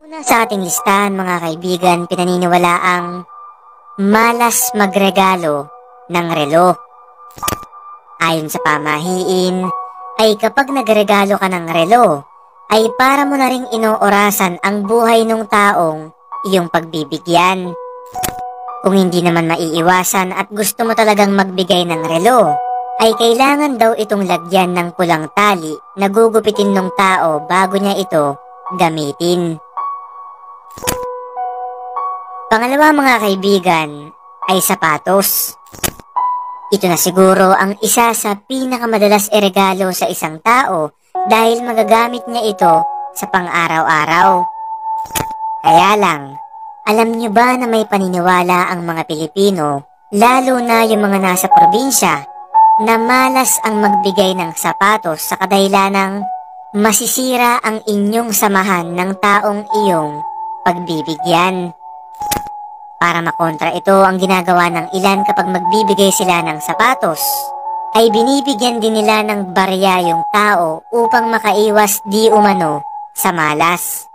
Una sa ating listahan mga kaibigan, pinaniniwalaang malas magregalo ng relo. Ayon sa pamahiin, ay kapag nagregalo ka ng relo, ay para mo na ring inoorasan ang buhay ng taong iyong pagbibigyan. Kung hindi naman maiiwasan at gusto mo talagang magbigay ng relo, ay kailangan daw itong lagyan ng pulang tali na gugupitin ng tao bago niya ito gamitin. Pangalawa mga kaibigan ay sapatos. Ito na siguro ang isa sa pinakamadalas iregalo sa isang tao dahil magagamit niya ito sa pang-araw-araw. Kaya lang, alam niyo ba na may paniniwala ang mga Pilipino, lalo na yung mga nasa probinsya, na malas ang magbigay ng sapatos sa kadahilanang masisira ang inyong samahan ng taong iyong pagbibigyan. Para makontra ito, ang ginagawa ng ilan kapag magbibigay sila ng sapatos, ay binibigyan din nila ng barya yung tao upang makaiwas di umano sa malas.